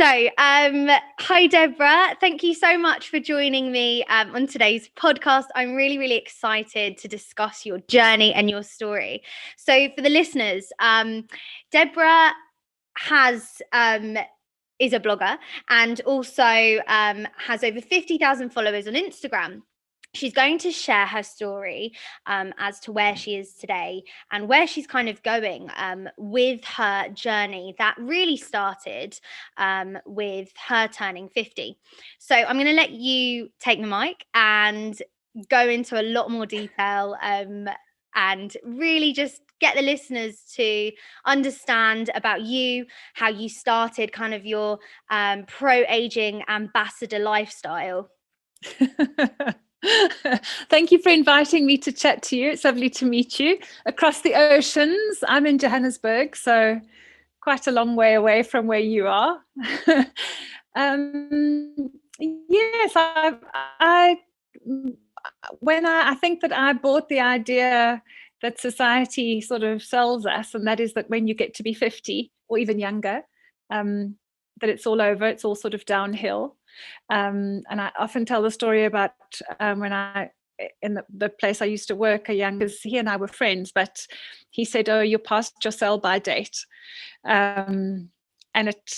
Hi, Deborah. Thank you so much for joining me on today's podcast. I'm really, really excited to discuss your journey and your story. So, for the listeners, Deborah has is a blogger and also has over 50,000 followers on Instagram. She's going to share her story as to where she is today and where she's kind of going with her journey that really started with her turning 50. So I'm going to let you take the mic and go into a lot more detail and really just get the listeners to understand about you, how you started kind of your pro-aging ambassador lifestyle. Thank you for inviting me to chat to you. It's lovely to meet you across the oceans. I'm in Johannesburg, so quite a long way away from where you are. Yes, I think that I bought the idea that society sort of sells us, and that is that when you get to be 50 or even younger, that it's all over, it's all sort of downhill. And I often tell the story about when in the place I used to work, because he and I were friends, but he said, "Oh, you're past your sell-by date," and it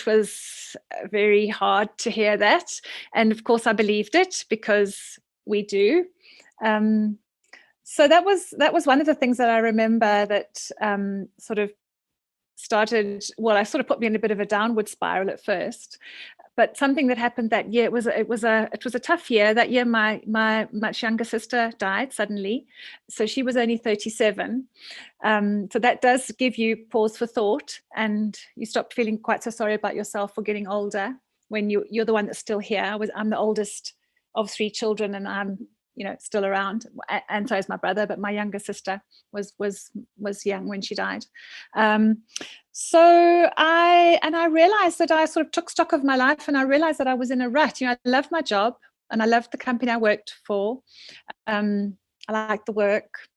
was very hard to hear that, and of course I believed it because we do. So that was one of the things that I remember that sort of started, well, I sort of put me in a bit of a downward spiral at first, but something that happened that year, it was a tough year. That year my much younger sister died suddenly, so she was only 37. So that does give you pause for thought, and you stop feeling quite so sorry about yourself for getting older when you're the one that's still here. I'm the oldest of 3 children, and I'm still around, and so is my brother, but my younger sister was young when she died. So I realized that I sort of took stock of my life, and I realized that I was in a rut. I loved my job and I loved the company I worked for. I liked the work.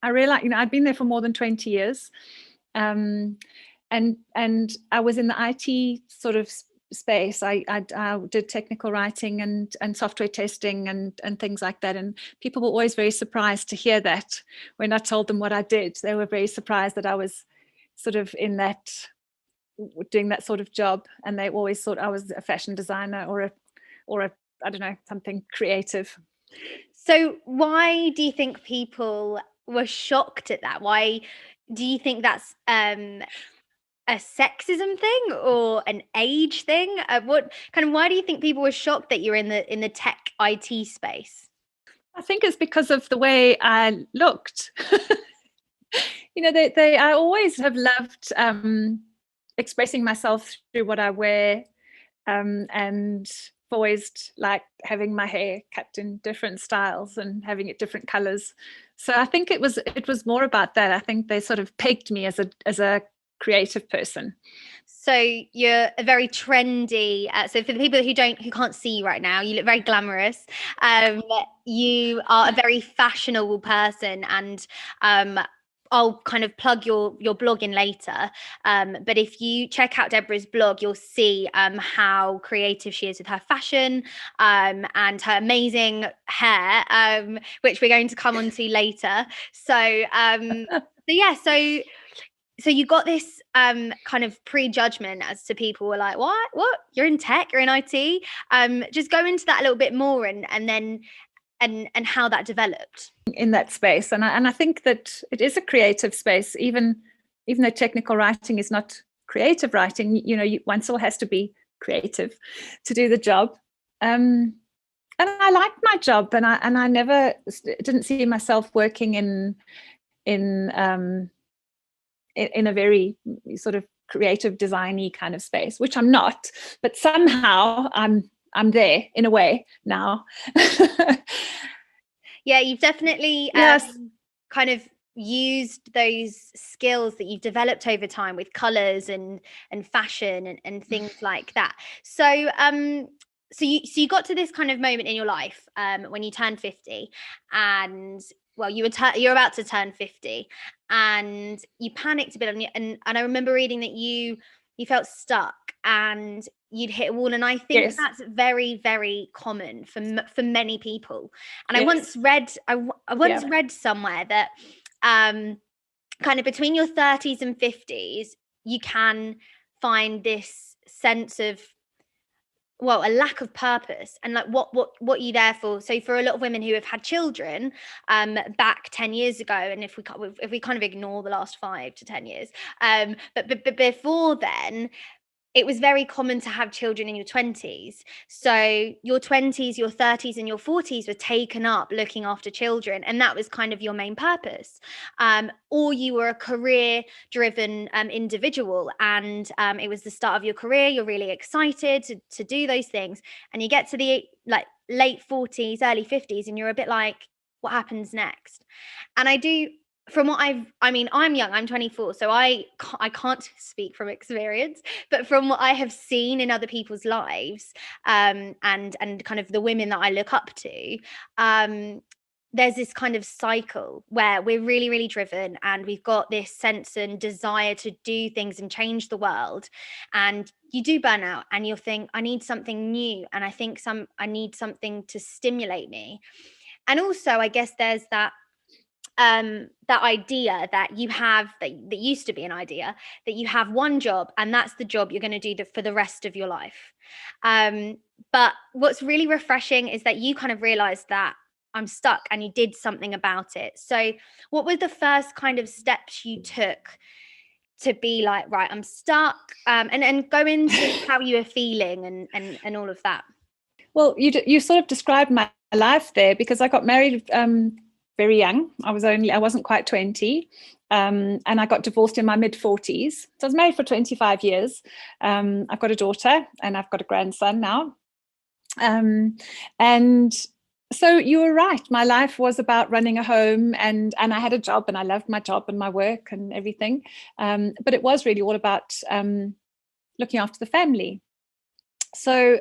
I realized, I'd been there for more than 20 years. And I was in the IT sort of space. I did technical writing and software testing and things like that, and people were always very surprised to hear that. When I told them what I did, they were very surprised that I was sort of in that, doing that sort of job, and they always thought I was a fashion designer or a I don't know, something creative. So why do you think people were shocked at that? Why do you think that's a sexism thing or an age thing? Why do you think people were shocked that you're in the tech IT space? I think it's because of the way I looked. I always have loved expressing myself through what I wear, and always like having my hair cut in different styles and having it different colors. So I think it was more about that. I think they sort of pegged me as a creative person. So you're a very trendy. So for the people who can't see you right now, you look very glamorous. You are a very fashionable person, and I'll kind of plug your blog in later. But if you check out Deborah's blog, you'll see how creative she is with her fashion and her amazing hair, which we're going to come on to later. So so you got this kind of prejudgment as to people were like, what? You're in tech, you're in IT. Just go into that a little bit more and then how that developed in that space. And I think that it is a creative space, even though technical writing is not creative writing. One still has to be creative to do the job. And I liked my job, and I never didn't see myself working in a very sort of creative, designy kind of space, which I'm not, but somehow I'm there in a way now. Yeah, you've definitely kind of used those skills that you've developed over time with colors and fashion and things like that. So so you got to this kind of moment in your life when you turned 50, and well, you're about to turn 50, and you panicked a bit, and I remember reading that you felt stuck and you'd hit a wall, and I think Yes. that's very, very common for many people. And Yes. I once read somewhere that kind of between your 30s and 50s you can find this sense of, well, a lack of purpose, and like what you there for. So for a lot of women who have had children back 10 years ago, and if we kind of ignore the last 5 to 10 years, but before then, it was very common to have children in your 20s. So your 20s, your 30s, and your 40s were taken up looking after children, and that was kind of your main purpose. Or you were a career-driven individual, and it was the start of your career. You're really excited to do those things, and you get to the like late 40s, early 50s, and you're a bit like, what happens next? And from what I'm young, I'm 24, so I can't speak from experience, but from what I have seen in other people's lives, and kind of the women that I look up to, there's this kind of cycle where we're really, really driven, and we've got this sense and desire to do things and change the world, and you do burn out, and you'll think, I need something new, and I need something to stimulate me. And also, I guess there's that idea that you have, that used to be an idea, that you have one job and that's the job you're going to do for the rest of your life. But what's really refreshing is that you kind of realized that I'm stuck, and you did something about it. So what were the first kind of steps you took to be like, right, I'm stuck, and go into how you were feeling and all of that? Well, you sort of described my life there, because I got married very young. I wasn't quite 20, and I got divorced in my mid-40s. So I was married for 25 years. I've got a daughter and I've got a grandson now. And so you were right. My life was about running a home, and I had a job, and I loved my job and my work and everything. But it was really all about looking after the family. So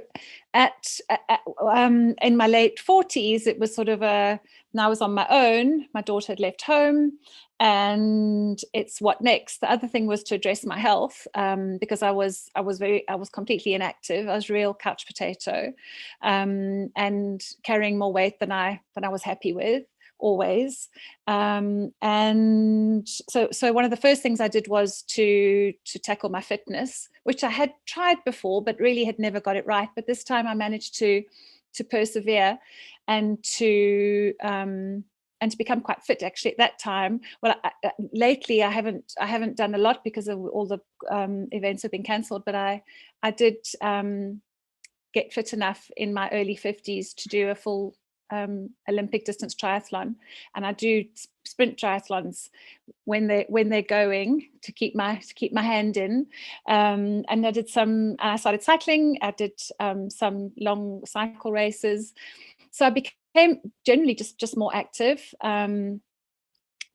in my late 40s, it was sort of now I was on my own. My daughter had left home, and it's what next. The other thing was to address my health, because I was completely inactive. I was a real couch potato, and carrying more weight than I was happy with, always. And so one of the first things I did was to tackle my fitness, which I had tried before but really had never got it right. But this time I managed to persevere and to become quite fit, actually, at that time. Well, lately I haven't done a lot because of all the events have been cancelled, but I did get fit enough in my early 50s to do a full Olympic distance triathlon, and I do sprint triathlons when they're going, to keep my hand in. And I started cycling. I did some long cycle races, so I became generally just more active.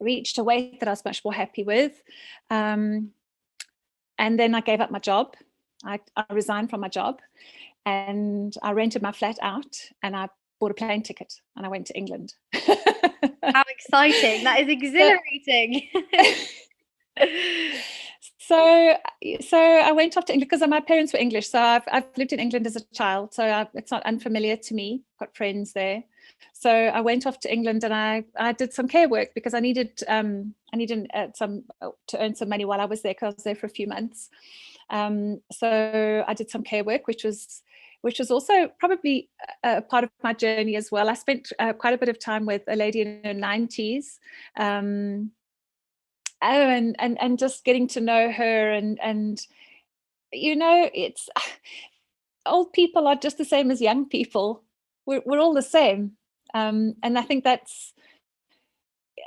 Reached a weight that I was much more happy with, and then I gave up my job. I resigned from my job, and I rented my flat out, and I bought a plane ticket, and I went to England. How exciting. That is exhilarating. So I went off to England because my parents were English. So I've lived in England as a child, so it's not unfamiliar to me. Got friends there. So I went off to England, and I did some care work because I needed to earn some money while I was there, because I was there for a few months. So I did some care work, which was also probably a part of my journey as well. I spent quite a bit of time with a lady in her 90s, and just getting to know her, and it's old people are just the same as young people. We're all the same, and I think that's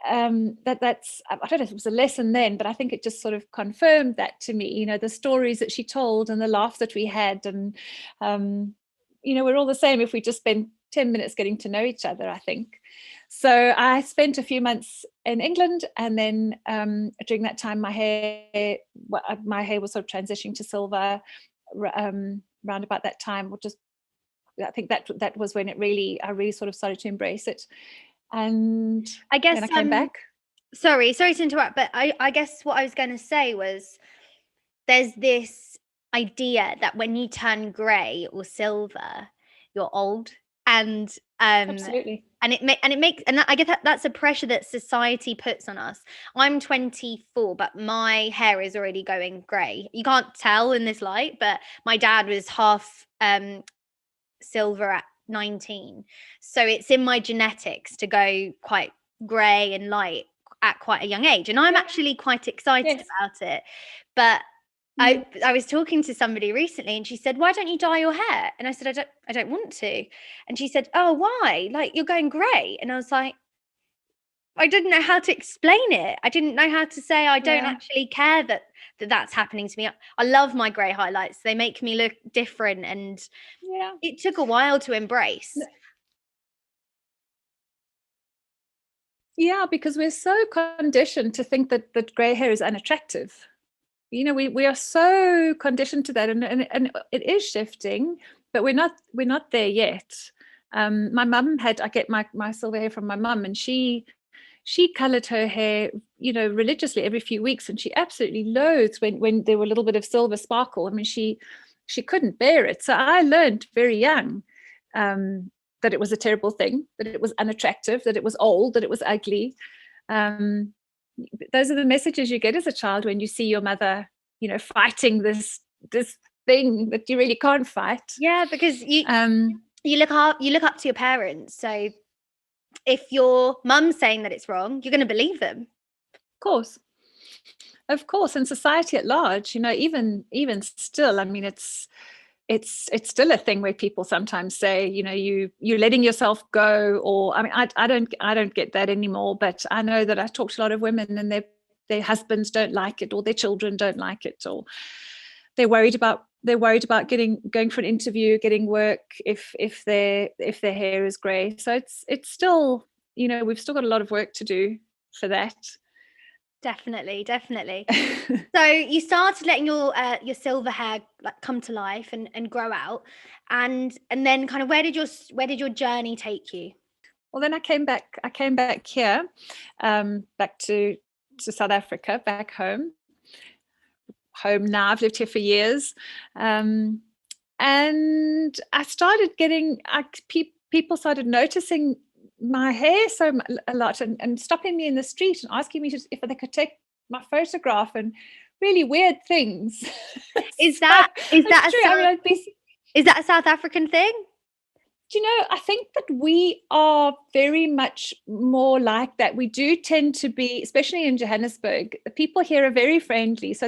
I don't know if it was a lesson then, but I think it just sort of confirmed that to me. The stories that she told and the laugh that we had, and we're all the same if we just spend 10 minutes getting to know each other, I think. So I spent a few months in England, and then during that time my hair was sort of transitioning to silver, round about that time, I think that was when I really sort of started to embrace it. And I guess then I came back. Sorry to interrupt, but I guess what I was going to say was there's this idea that when you turn grey or silver, you're old, and Absolutely. I get that's a pressure that society puts on us. I'm 24, but my hair is already going grey. You can't tell in this light, but my dad was half silver at 19, so it's in my genetics to go quite grey and light at quite a young age, and I'm actually quite excited about it. But I was talking to somebody recently, and she said, "Why don't you dye your hair?" And I said, I don't want to." And she said, "Oh, why? Like, you're going grey." And I was like, I didn't know how to explain it. I didn't know how to say I don't actually care that's happening to me. I love my grey highlights. They make me look different, and it took a while to embrace. Yeah, because we're so conditioned to think that grey hair is unattractive. You know, we are so conditioned to that, and it is shifting, but we're not there yet. My mum I get my silver hair from my mum, and she colored her hair, you know, religiously every few weeks, and she absolutely loathed when there were a little bit of silver sparkle. I mean, she couldn't bear it. So I learned very young that it was a terrible thing, that it was unattractive, that it was old, that it was ugly. Those are the messages you get as a child when you see your mother, you know, fighting this thing that you really can't fight. Yeah, because you look up to your parents. So if your mum's saying that it's wrong, you're going to believe them. Of course, and society at large, you know, even still, I mean, it's still a thing where people sometimes say, you know, you're letting yourself go, or I mean, I don't get that anymore, but I know that I talk to a lot of women, and their husbands don't like it, or their children don't like it, or they're worried about going for an interview, getting work if their hair is grey. So it's still, you know, we've still got a lot of work to do for that. Definitely. So you started letting your silver hair like come to life and grow out, and then kind of where did your journey take you? Well, then I came back here, back to South Africa, back home now. I've lived here for years, and I started getting people started noticing my hair a lot, and stopping me in the street and asking me if they could take my photograph, and really weird things. Is that a South African thing? Do you know, I think that we are very much more like that. We do tend to be, especially in Johannesburg, the people here are very friendly. So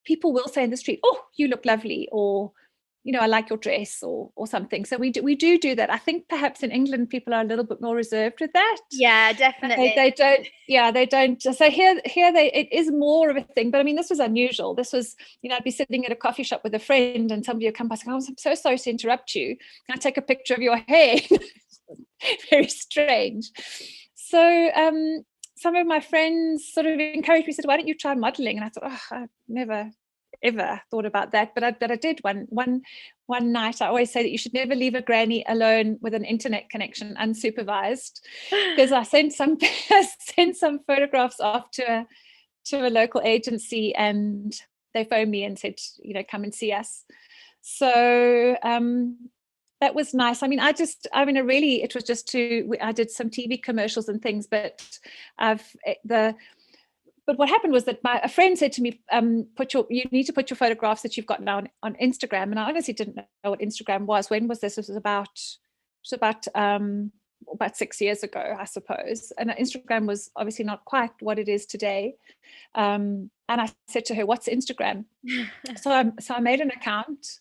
people will say in the street, "Oh, you look lovely," or, you know, "I like your dress," or something. So we do that. I think perhaps in England people are a little bit more reserved with that. Yeah, definitely. They don't. So here it is more of a thing. But I mean, this was unusual. This was, you know, I'd be sitting at a coffee shop with a friend, and somebody would come by and say, "Oh, I'm so sorry to interrupt you. Can I take a picture of your hair?" Very strange. So some of my friends sort of encouraged me, said, "Why don't you try modeling?" And I thought, "Oh, I've never ever thought about that," but I did one night. I always say that you should never leave a granny alone with an internet connection unsupervised, because I sent some photographs off to a local agency, and they phoned me and said, you know, "Come and see us." So that was nice. I mean, it was just I did some TV commercials and things, but But what happened was that a friend said to me, "You need to put your photographs that you've got now on Instagram." And I honestly didn't know what Instagram was. When was this? This was about 6 years ago, I suppose. And Instagram was obviously not quite what it is today. And I said to her, "What's Instagram?" So I made an account.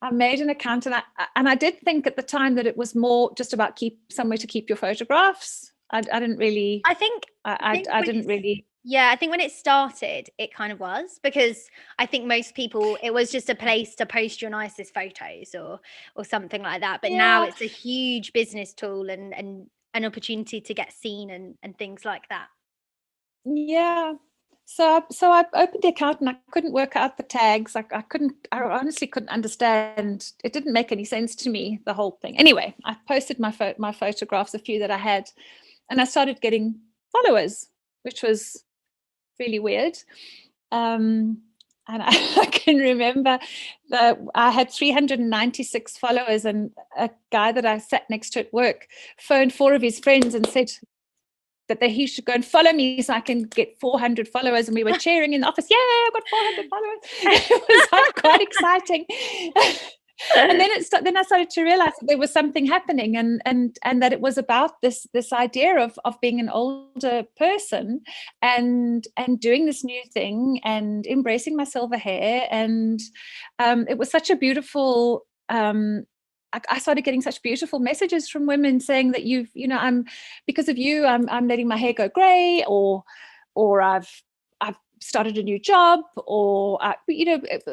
And I did think at the time that it was more just about somewhere to keep your photographs. I didn't really. I think I didn't really. Yeah, I think when it started, it kind of was, because I think most people, it was just a place to post your nicest photos or something like that. But now it's a huge business tool and an opportunity to get seen and things like that. Yeah. So I opened the account and I couldn't work out the tags. I honestly couldn't understand. It didn't make any sense to me, the whole thing. Anyway, I posted my photographs, a few that I had, and I started getting followers, which was really weird. And I can remember that I had 396 followers, and a guy that I sat next to at work phoned 4 of his friends and said that he should go and follow me so I can get 400 followers. And we were cheering in the office, "Yay, I've got 400 followers." It was like quite exciting. And then I started to realize that there was something happening, and that it was about this idea of being an older person and doing this new thing and embracing my silver hair. And it was such a beautiful I started getting such beautiful messages from women saying that I'm because of you, I'm letting my hair go grey, or I've started a new job, or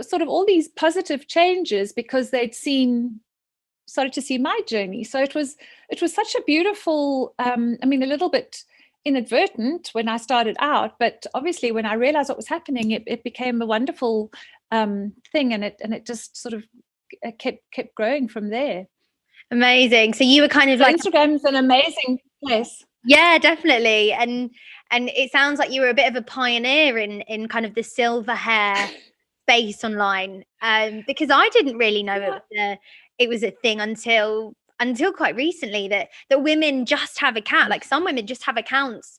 sort of all these positive changes because they'd started to see my journey. So it was such a beautiful, a little bit inadvertent when I started out, but obviously when I realized what was happening, it became a wonderful thing, and it just sort of kept growing from there. Amazing. So you were kind of so like Instagram's an amazing place. Yeah, definitely. And it sounds like you were a bit of a pioneer in kind of the silver hair space online. Because I didn't really know it was a thing until quite recently that women just have account, like some women just have accounts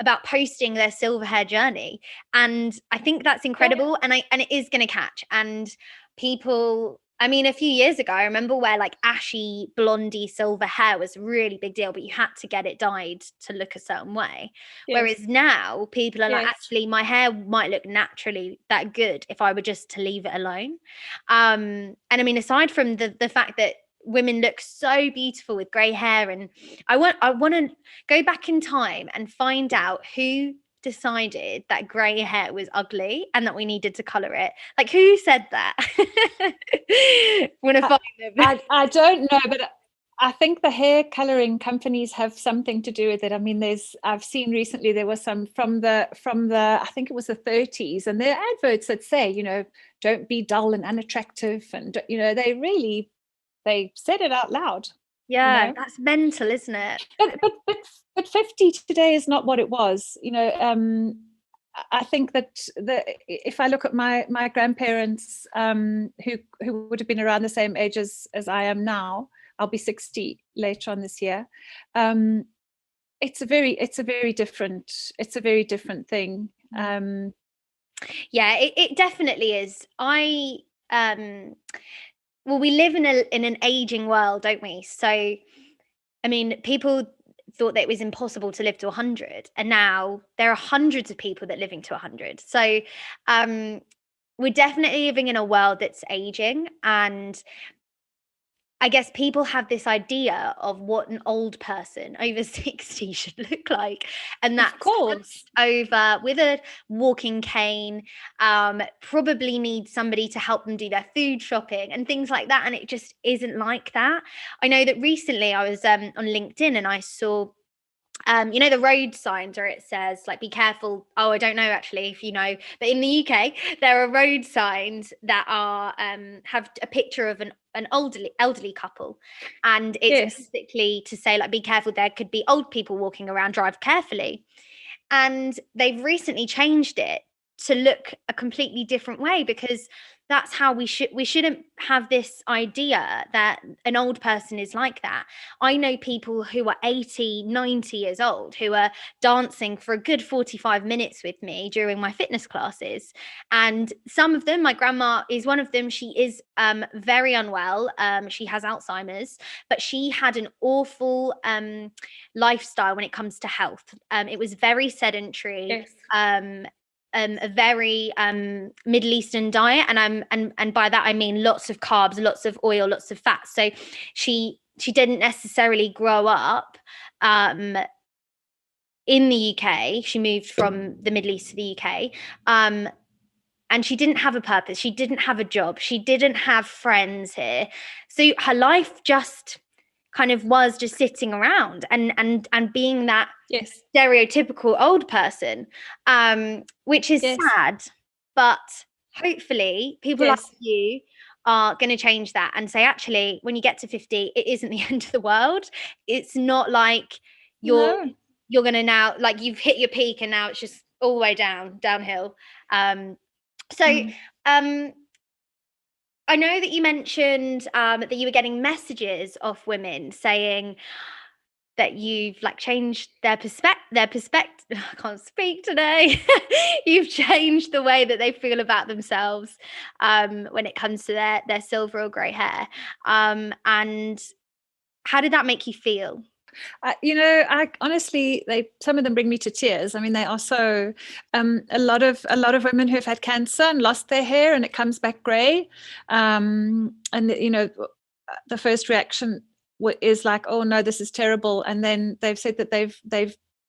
about posting their silver hair journey. And I think that's incredible. And it is going to catch. And people, a few years ago, I remember where like ashy, blondie, silver hair was a really big deal, but you had to get it dyed to look a certain way. Yes. Whereas now people are like, actually, my hair might look naturally that good if I were just to leave it alone. And aside from the fact that women look so beautiful with grey hair, and I want to go back in time and find out who decided that grey hair was ugly and that we needed to colour it. Like, who said that? Want to find them? I don't know, but I think the hair colouring companies have something to do with it. I've seen recently there was some from the I think it was the 30s, and there are adverts that say, don't be dull and unattractive, and they said it out loud. Yeah, that's mental, isn't it? But 50 today is not what it was. I think that if I look at my grandparents, who would have been around the same age as I am now, I'll be 60 later on this year. It's a very different thing. Yeah, it definitely is. Well, we live in an aging world, don't we? So, people thought that it was impossible to live to 100, and now there are hundreds of people that are living to 100. So, we're definitely living in a world that's aging, and I guess people have this idea of what an old person over 60 should look like. And that's, of course, over with a walking cane, probably need somebody to help them do their food shopping and things like that. And it just isn't like that. I know that recently I was on LinkedIn and I saw the road signs where it says like, be careful. Oh, I don't know actually if you know, but in the UK there are road signs that are have a picture of an elderly couple, and it's basically to say like, be careful, there could be old people walking around, drive carefully. And they've recently changed it to look a completely different way, because that's how we shouldn't have this idea that an old person is like that. I know people who are 80, 90 years old who are dancing for a good 45 minutes with me during my fitness classes. And some of them, my grandma is one of them. She is very unwell. She has Alzheimer's, but she had an awful lifestyle when it comes to health. It was very sedentary. Yes. A very Middle Eastern diet, and by that I mean lots of carbs, lots of oil, lots of fat. So she didn't necessarily grow up in the UK. She moved from the Middle East to the UK, and she didn't have a purpose. She didn't have a job. She didn't have friends here. So her life just kind of was just sitting around and being that Yes. stereotypical old person, which is Yes. sad, but hopefully people like Yes. you are going to change that and say, actually, when you get to 50, it isn't the end of the world. It's not like you're No. going to now, like, you've hit your peak and now it's just all the way downhill. So I know that you mentioned that you were getting messages off women saying that you've like changed their perspective. I can't speak today. You've changed the way that they feel about themselves when it comes to their silver or grey hair. And how did that make you feel? I honestly, some of them bring me to tears. I mean, they are so. A lot of women who have had cancer and lost their hair, and it comes back grey. And the first reaction is like, "Oh no, this is terrible." And then they've said that they've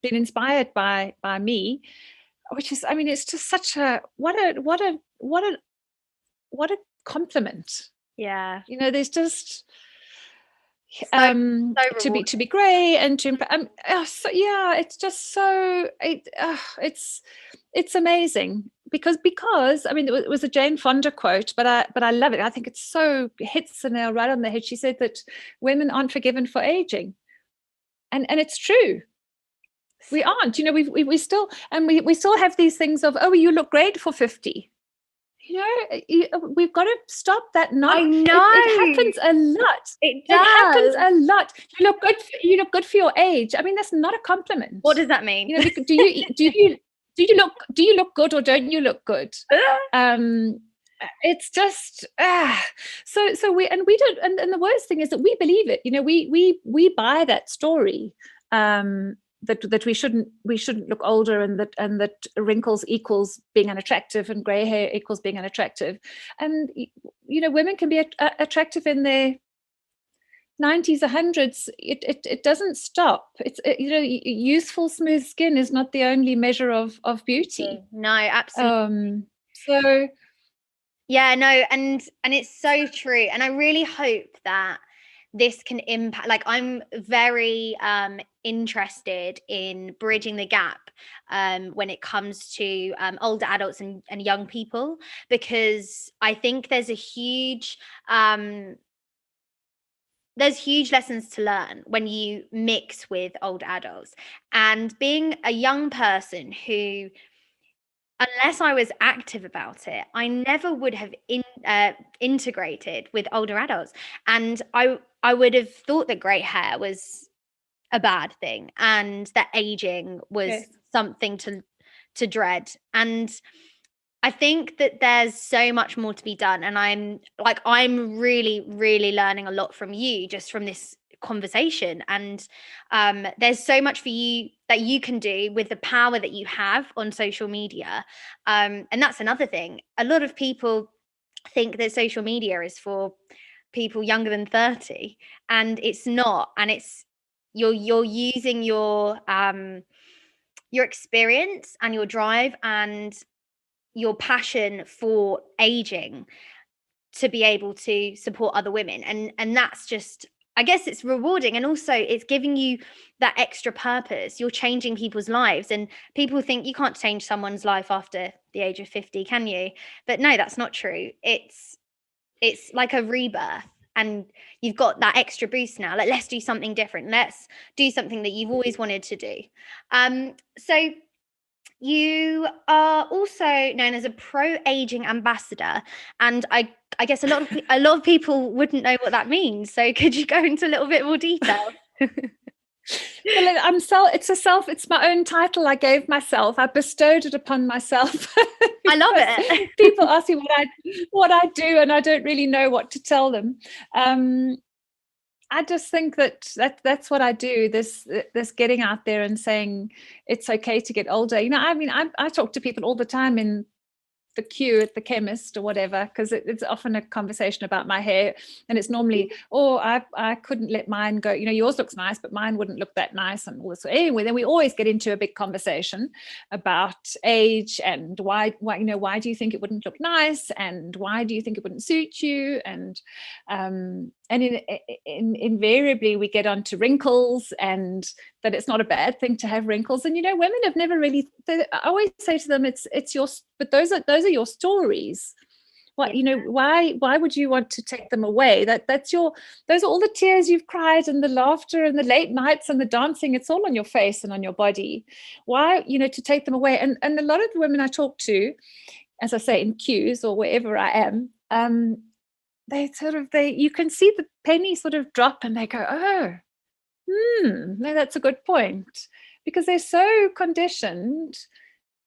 been inspired by me, which is, I mean, it's just such a what a compliment. Yeah. There's just. So to be grey and to it's just so it's amazing because I mean it was a Jane Fonda quote, but I love it. I think it's so hits the nail right on the head. She said that women aren't forgiven for aging, and it's true. We aren't. We still have these things of, oh, you look great for 50. We've got to stop that. I know it happens a lot. It does. It happens a lot. You look good for your age. I mean, that's not a compliment. What does that mean? Do you look good or don't you look good? It's just so we don't. And the worst thing is that we believe it. We buy that story. That we shouldn't look older, and that wrinkles equals being unattractive and grey hair equals being unattractive, and women can be attractive in their 90s, 100s. It doesn't stop. It's youthful smooth skin is not the only measure of beauty. No, absolutely. So yeah, no, and it's so true, and I really hope that this can impact, like, I'm very interested in bridging the gap when it comes to older adults and young people, because I think there's huge lessons to learn when you mix with older adults. And being a young person who, unless I was active about it, I never would have integrated with older adults. And I would have thought that grey hair was a bad thing and that aging was something to dread. And I think that there's so much more to be done. And I'm really, really learning a lot from you just from this conversation. And there's so much for you that you can do with the power that you have on social media. And that's another thing. A lot of people think that social media is for people younger than 30, and it's not. And it's you're using your experience and your drive and your passion for aging to be able to support other women, and that's just, I guess it's rewarding, and also it's giving you that extra purpose. You're changing people's lives, and people think you can't change someone's life after the age of 50, can you? But no, that's not true. It's like a rebirth, and you've got that extra boost now. Like, let's do something different. Let's do something that you've always wanted to do. So you are also known as a pro-aging ambassador, and I guess a lot of people wouldn't know what that means. So could you go into a little bit more detail? Well, it's my own title I gave myself. I bestowed it upon myself. I love it. People ask me what I do, and I don't really know what to tell them. I just think that's what I do. This getting out there and saying it's okay to get older. I mean, I talk to people all the time in the queue at the chemist or whatever, because it's often a conversation about my hair, and it's normally, I couldn't let mine go. Yours looks nice, but mine wouldn't look that nice, and all this. Anyway, then we always get into a big conversation about age and why do you think it wouldn't look nice, and why do you think it wouldn't suit you, and and invariably we get onto wrinkles, and that it's not a bad thing to have wrinkles. And women have never really. I always say to them, it's your, but those are your stories. What why would you want to take them away? Those are all the tears you've cried, and the laughter and the late nights and the dancing. It's all on your face and on your body. Why to take them away? And a lot of the women I talk to, as I say, in queues or wherever I am, you can see the penny sort of drop, and they go, oh, no, that's a good point, because they're so conditioned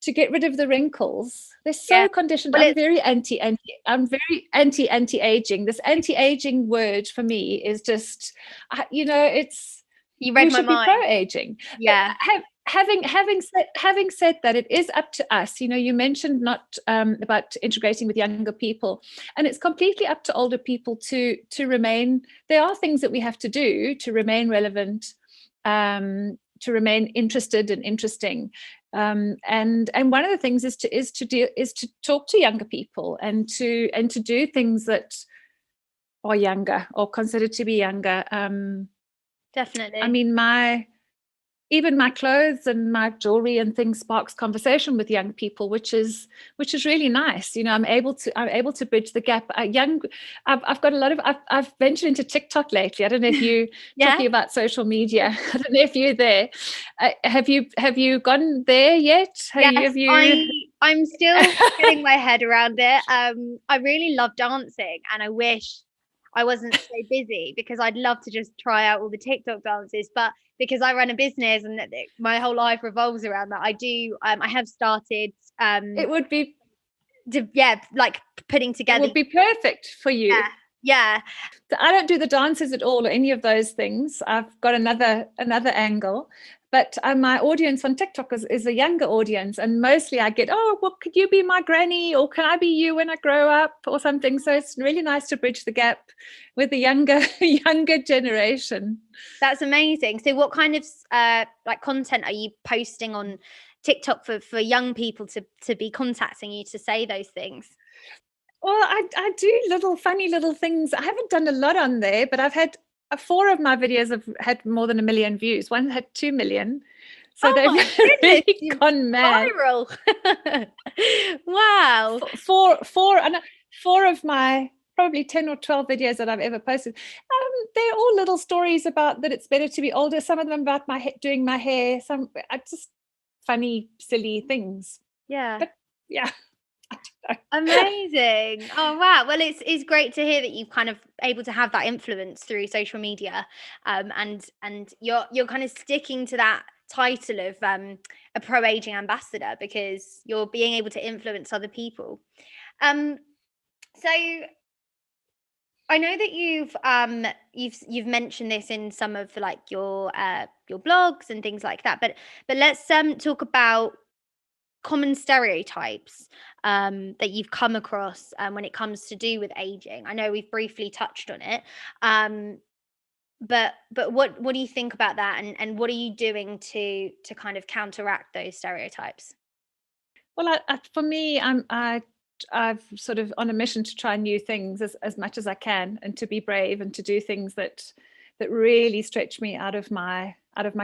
to get rid of the wrinkles. They're so conditioned. Well, I'm very anti-aging. This anti-aging word for me is just, it's, you read my mind. Be pro-aging. Yeah. Having said that, it is up to us. You mentioned not about integrating with younger people, and it's completely up to older people to remain. There are things that we have to do to remain relevant, to remain interested and interesting. And one of the things is to talk to younger people, and to do things that are younger or considered to be younger. Definitely. I mean, even my clothes and my jewelry and things sparks conversation with young people, which is really nice. I'm able to bridge the gap. I've got a lot of. I've ventured into TikTok lately. I don't know if you talking about social media. I don't know if you're there. Have you gone there yet? I'm still getting my head around it. I really love dancing, and I wish I wasn't so busy, because I'd love to just try out all the TikTok dances, but because I run a business and my whole life revolves around that, I have started. It would be, like putting together. It would be perfect for you. Yeah. I don't do the dances at all or any of those things. I've got another angle. But my audience on TikTok is a younger audience, and mostly I get, oh, well, could you be my granny, or can I be you when I grow up, or something? So it's really nice to bridge the gap with the younger generation. That's amazing. So what kind of content are you posting on TikTok for young people to be contacting you to say those things? Well, I do funny little things. I haven't done a lot on there, but I've had 4 of my videos have had more than 1 million views. One had 2 million. So they've really gone mad. Viral. Wow. 4 of my probably 10 or 12 videos that I've ever posted. They're all little stories about that it's better to be older. Some of them about doing my hair. Some just funny, silly things. Yeah. But yeah. Amazing. Oh wow. Well, it's great to hear that you've kind of able to have that influence through social media, and you're kind of sticking to that title of a pro-aging ambassador, because you're being able to influence other people. So I know that you've mentioned this in some of your blogs and things like that, but let's talk about common stereotypes that you've come across when it comes to do with aging. I know we've briefly touched on it, but what do you think about that, and what are you doing to kind of counteract those stereotypes? Well, for me, I've sort of on a mission to try new things as much as I can, and to be brave and to do things that really stretch me out of my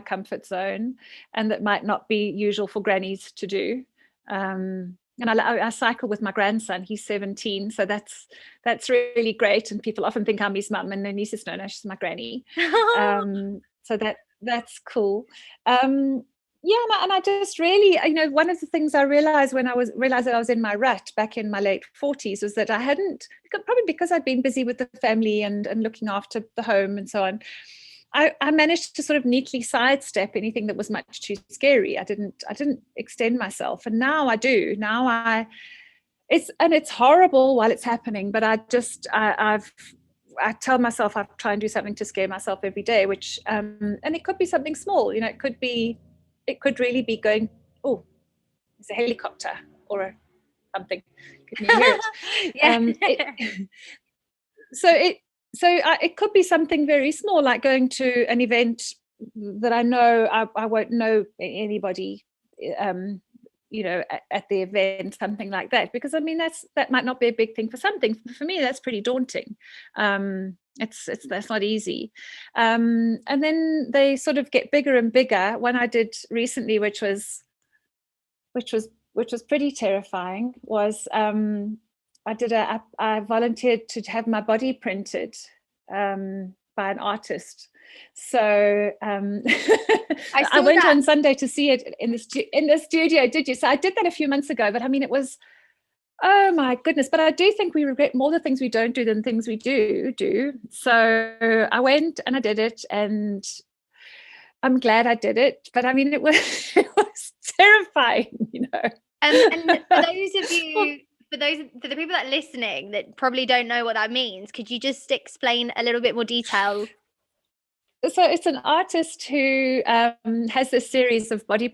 comfort zone, and that might not be usual for grannies to do. And I cycle with my grandson. He's 17, so that's really great. And people often think I'm his mum, and then he says, no, she's my granny. So that's cool. And I just really, one of the things I realized when I realized that I was in my rut back in my late 40s was that I hadn't, probably because I'd been busy with the family and looking after the home and so on, I managed to sort of neatly sidestep anything that was much too scary. I didn't extend myself, and now I do. Now it's horrible while it's happening, but I tell myself I try and do something to scare myself every day, which and it could be something small. It could really be going, oh, it's a helicopter or something. Can you hear it? It could be something very small, like going to an event that I know I won't know anybody at the event, something like that, because I mean that might not be a big thing for something. For me, that's pretty daunting. That's not easy. And then they sort of get bigger and bigger. One I did recently, which was pretty terrifying, was I volunteered to have my body printed by an artist. So I went on Sunday to see it in the studio. Did you? So I did that a few months ago, but I mean, it was, oh my goodness. But I do think we regret more the things we don't do than things we do. So I went and I did it, and I'm glad I did it. But I mean, it was terrifying, And for those of you, for the people that are listening that probably don't know what that means, could you just explain a little bit more detail? So it's an artist who has this series of body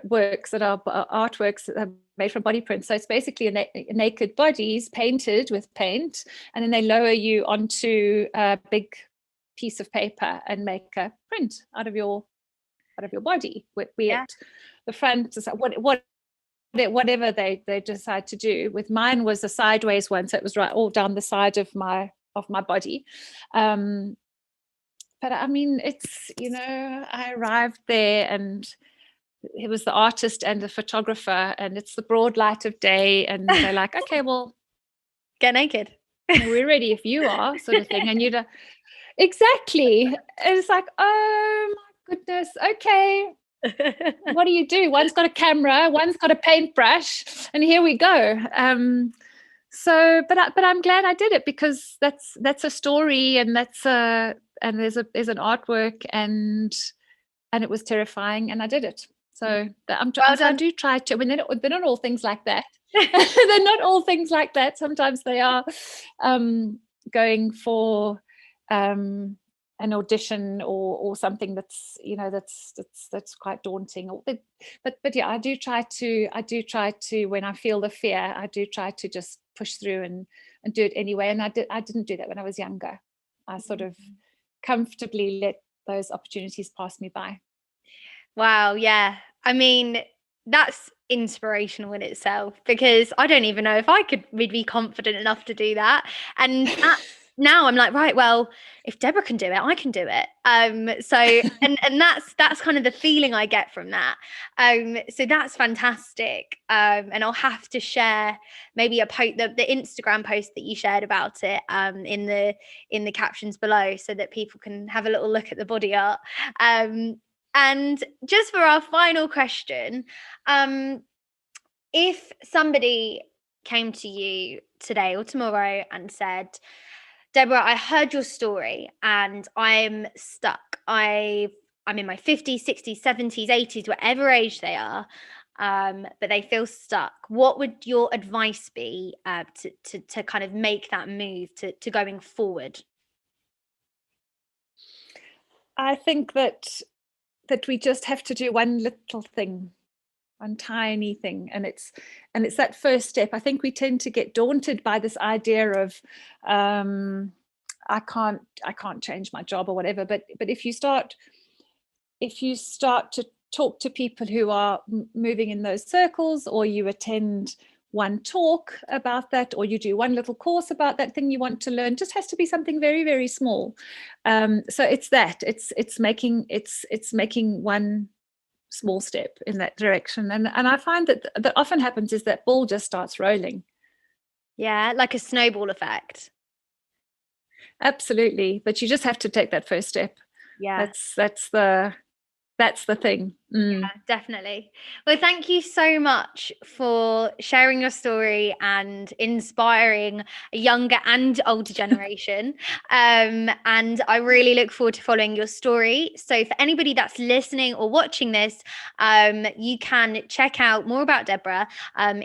works that are artworks that are made from body prints. So it's basically naked bodies painted with paint, and then they lower you onto a big piece of paper and make a print out of your body. The front, whatever they decide to do. With mine was a sideways one, so it was right all down the side of my body. But I mean, it's, I arrived there and it was the artist and the photographer, and it's the broad light of day, and they're like, okay, well, get naked. We're ready if you are, sort of thing. And you'd exactly. And it's like, oh my goodness, okay. What do you do? One's got a camera, one's got a paintbrush, and here we go. So, but I'm glad I did it, because that's a story, and there's an artwork, and it was terrifying, and I did it. So I do try to. I mean, they're not all things like that. They're not all things like that. Sometimes they are going for an audition or something that's quite daunting. But yeah, I do try to when I feel the fear, I do try to just push through and do it anyway. And I didn't do that when I was younger. I sort of comfortably let those opportunities pass me by. Wow, yeah. I mean, that's inspirational in itself, because I don't even know if I could be confident enough to do that. And now I'm like, right, well, if Deborah can do it, I can do it. So and that's kind of the feeling I get from that. So that's fantastic. And I'll have to share maybe the Instagram post that you shared about it in the captions below, so that people can have a little look at the body art. And just for our final question, if somebody came to you today or tomorrow and said, Deborah, I heard your story and I'm stuck. I'm in my 50s, 60s, 70s, 80s, whatever age they are, but they feel stuck. What would your advice be to kind of make that move to going forward? I think that we just have to do one little thing, one tiny thing, and it's that first step. I think we tend to get daunted by this idea of I can't change my job or whatever, but if you start to talk to people who are moving in those circles, or you attend one talk about that, or you do one little course about that thing you want to learn, just has to be something very, very small. So it's making one small step in that direction, and I find that often happens is that ball just starts rolling. Yeah, like a snowball effect. Absolutely, but you just have to take that first step. Yeah, that's the thing. Yeah, definitely. Well, thank you so much for sharing your story and inspiring a younger and older generation. And I really look forward to following your story. So for anybody that's listening or watching this, you can check out more about Deborah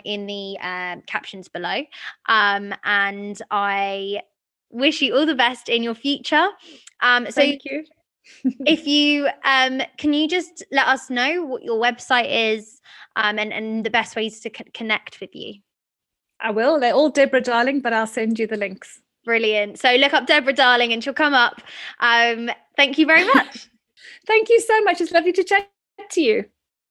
in the captions below. And I wish you all the best in your future. Thank you. If you can you just let us know what your website is and the best ways to connect with you? I will. They're all Deborah Darling, but I'll send you the links. Brilliant. So look up Deborah Darling and she'll come up. Thank you very much. Thank you so much. It's lovely to chat to you.